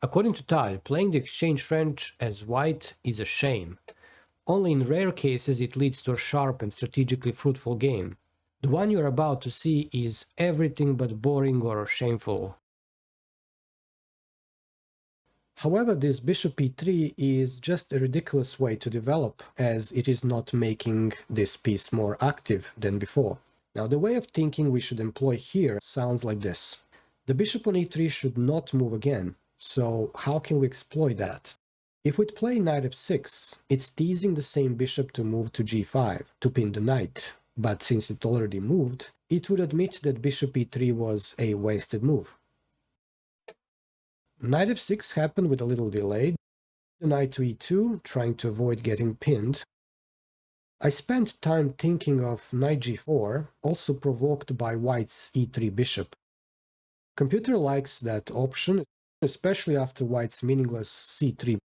According to Tal, playing the exchange French as white is a shame. Only in rare cases it leads to a sharp and strategically fruitful game. The one you're about to see is everything but boring or shameful. However, this bishop e3 is just a ridiculous way to develop, as it is not making this piece more active than before. Now, the way of thinking we should employ here sounds like this. The bishop on e3 should not move again, so how can we exploit that? If we'd play knight f6, it's teasing the same bishop to move to g5, to pin the knight, but since it already moved, it would admit that bishop e3 was a wasted move. Knight f6 happened with a little delay, the knight to e2, trying to avoid getting pinned. I spent time thinking of knight g4, also provoked by white's e3 bishop. Computer likes that option, especially after white's meaningless c3.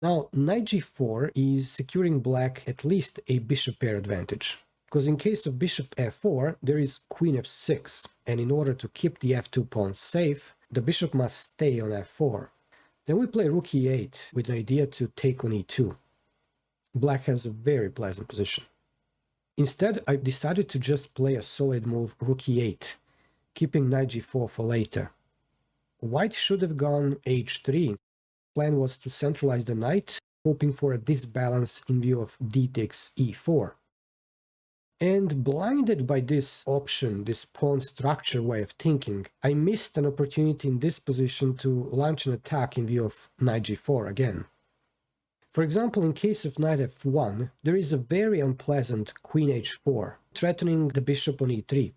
Now, knight g4 is securing black at least a bishop pair advantage, because in case of bishop f4, there is queen f6, and in order to keep the f2 pawn safe, the bishop must stay on f4. Then we play rook e8 with an idea to take on e2. Black has a very pleasant position. Instead, I decided to just play a solid move rook e8, keeping knight g4 for later. White should have gone h3. Plan was to centralize the knight, hoping for a disbalance in view of d takes e4. And blinded by this option, this pawn structure way of thinking, I missed an opportunity in this position to launch an attack in view of knight g4 again. For example, in case of knight f1, there is a very unpleasant queen h4, threatening the bishop on e3.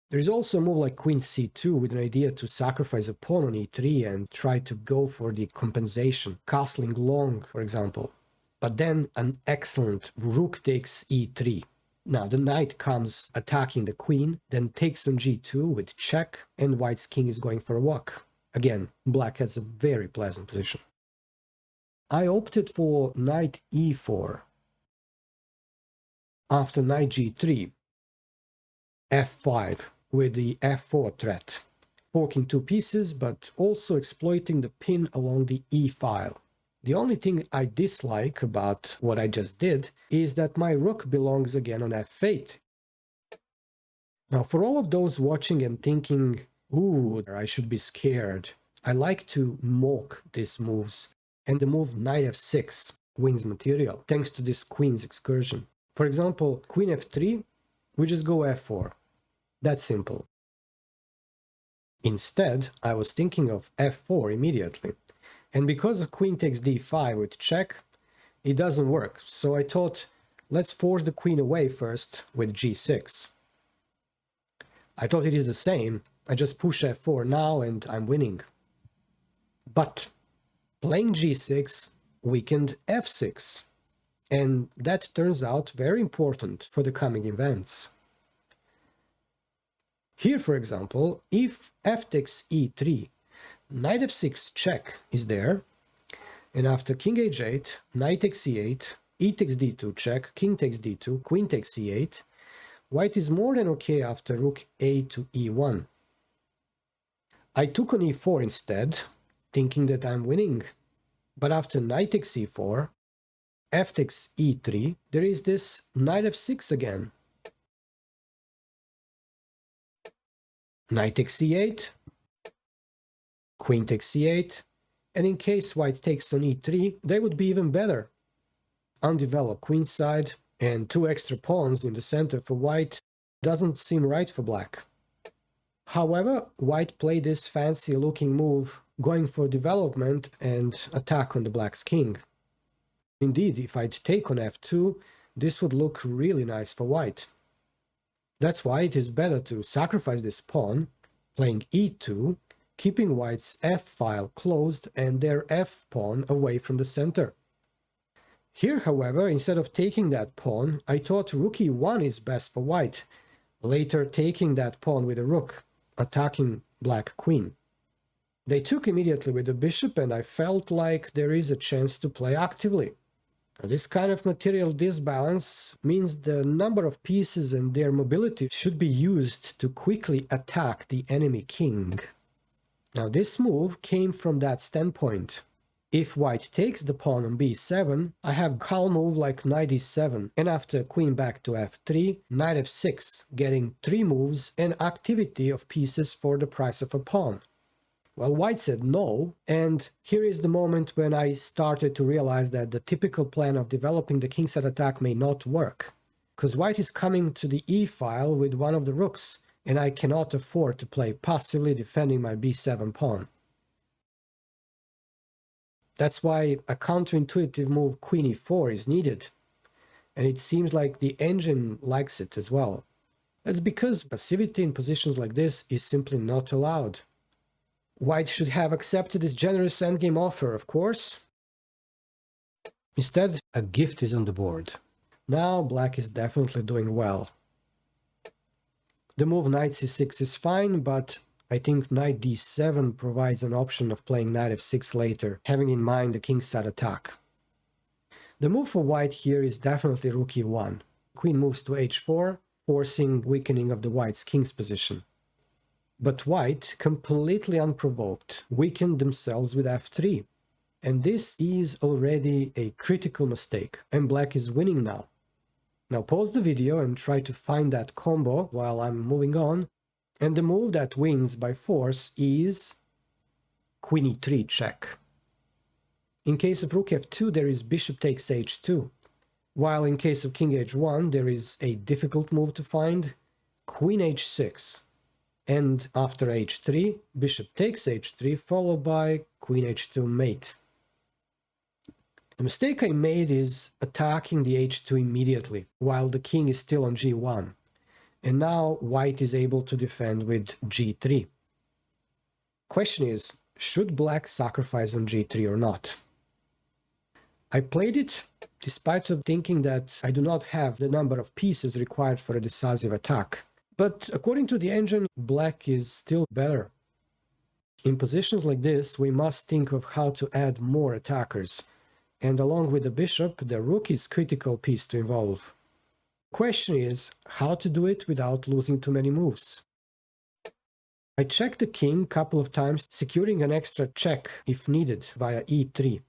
There is also a move like queen c2 with an idea to sacrifice a pawn on e3 and try to go for the compensation, castling long, for example. But then an excellent rook takes e3. Now the knight comes attacking the queen, then takes on g2 with check, and white's king is going for a walk. Again, black has a very pleasant position. I opted for knight e4. After knight g3, f5 with the f4 threat, forking two pieces but also exploiting the pin along the e file. The only thing I dislike about what I just did is that my rook belongs again on f8. Now for all of those watching and thinking, ooh, I should be scared, I like to mock these moves, and the move knight f6 wins material thanks to this queen's excursion. For example, queen f3, we just go f4. That's simple. Instead, I was thinking of f4 immediately. And because of queen takes d5 with check, it doesn't work. So I thought, let's force the queen away first with g6. I thought it is the same. I just push f4 now and I'm winning. But playing g6 weakened f6. And that turns out very important for the coming events. Here, for example, if f takes e3, knight f6 check is there, and after king h8, knight takes e8, e takes d2 check, king takes d2, queen takes e8, white is more than okay after rook a to e1. I took on e4 instead, thinking that I'm winning, but after knight takes e4, f takes e3, there is this knight f6 again. Knight takes e8, queen takes e8, and in case white takes on e3, they would be even better. Undeveloped queenside and two extra pawns in the center for white doesn't seem right for black. However, white played this fancy looking move, going for development and attack on the black's king. Indeed, if I'd take on f2, this would look really nice for white. That's why it is better to sacrifice this pawn, playing e2, keeping white's f-file closed and their f-pawn away from the center. Here, however, instead of taking that pawn, I thought rook e1 is best for white, later taking that pawn with a rook, attacking black queen. They took immediately with the bishop and I felt like there is a chance to play actively. This kind of material disbalance means the number of pieces and their mobility should be used to quickly attack the enemy king. Now this move came from that standpoint. If white takes the pawn on b7, I have calm move like knight e7, and after queen back to f3, knight f6, getting 3 moves and activity of pieces for the price of a pawn. Well, white said no, and here is the moment when I started to realize that the typical plan of developing the kingside attack may not work. Because white is coming to the e-file with one of the rooks, and I cannot afford to play passively defending my b7 pawn. That's why a counterintuitive move queen e4 is needed, and it seems like the engine likes it as well. That's because passivity in positions like this is simply not allowed. White should have accepted this generous endgame offer, of course. Instead, a gift is on the board. Now black is definitely doing well. The move knight c6 is fine, but I think knight d7 provides an option of playing knight f6 later, having in mind the kingside attack. The move for white here is definitely rook e1. Queen moves to h4, forcing weakening of the white's king's position. But white, completely unprovoked, weakened themselves with f3. And this is already a critical mistake, and black is winning now. Now pause the video and try to find that combo while I'm moving on. And the move that wins by force is queen e3 check. In case of rook f2, there is bishop takes h2. While in case of king h1, there is a difficult move to find, queen h6. And after h3, bishop takes h3, followed by queen h2 mate. The mistake I made is attacking the h2 immediately, while the king is still on g1. And now white is able to defend with g3. Question is, should black sacrifice on g3 or not? I played it despite of thinking that I do not have the number of pieces required for a decisive attack. But according to the engine, black is still better. In positions like this, we must think of how to add more attackers. And along with the bishop, the rook is critical piece to involve. Question is how to do it without losing too many moves. I checked the king a couple of times, securing an extra check if needed via e3.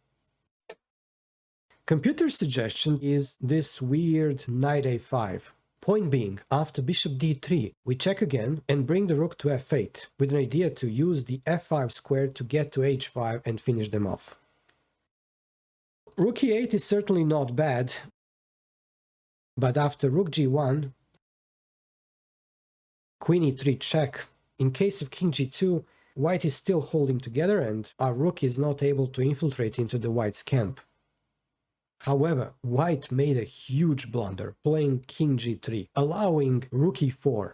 Computer suggestion is this weird knight a5. Point being, after bishop d3, we check again and bring the rook to f8, with an idea to use the f5 square to get to h5 and finish them off. Rook e8 is certainly not bad, but after rook g1, queen e3 check, in case of king g2, white is still holding together and our rook is not able to infiltrate into the white's camp. However, white made a huge blunder, playing king g3, allowing rook e4.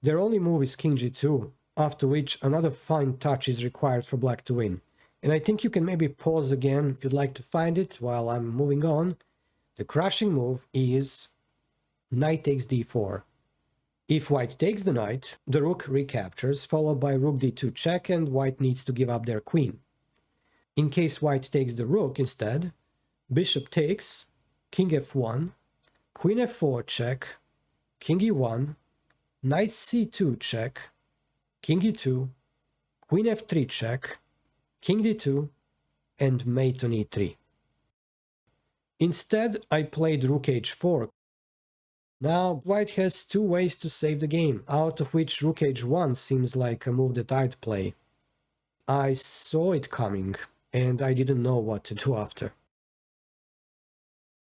Their only move is king g2, after which another fine touch is required for black to win. And I think you can maybe pause again if you'd like to find it while I'm moving on. The crushing move is knight takes d4. If white takes the knight, the rook recaptures, followed by rook d2 check, and white needs to give up their queen. In case white takes the rook instead, bishop takes, king f1, queen f4 check, king e1, knight c2 check, king e2, queen f3 check, king d2, and mate on e3. Instead, I played rook h4. Now, white has two ways to save the game, out of which rook h1 seems like a move that I'd play. I saw it coming, and I didn't know what to do after.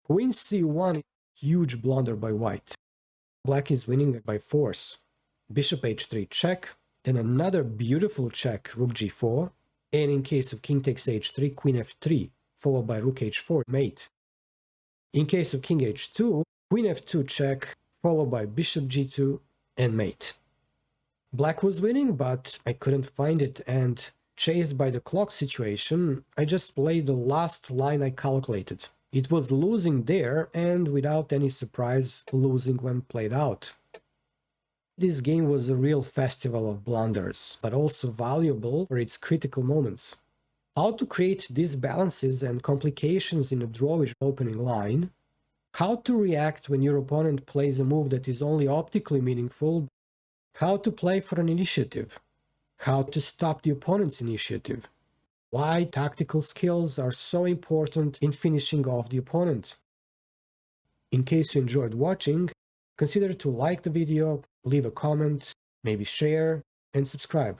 Queen c1, huge blunder by white. Black is winning by force. Bishop h3 check, then another beautiful check, rook g4, and in case of king takes h3, queen f3, followed by rook h4, mate. In case of king h2, queen f2 check, followed by bishop g2 and mate. Black was winning, but I couldn't find it, and chased by the clock situation, I just played the last line I calculated. It was losing there, and without any surprise, losing when played out. This game was a real festival of blunders, but also valuable for its critical moments. How to create disbalances and complications in a drawish opening line, how to react when your opponent plays a move that is only optically meaningful, how to play for an initiative. how to stop the opponent's initiative, why tactical skills are so important in finishing off the opponent. In case you enjoyed watching, consider to like the video, leave a comment, maybe share, and subscribe.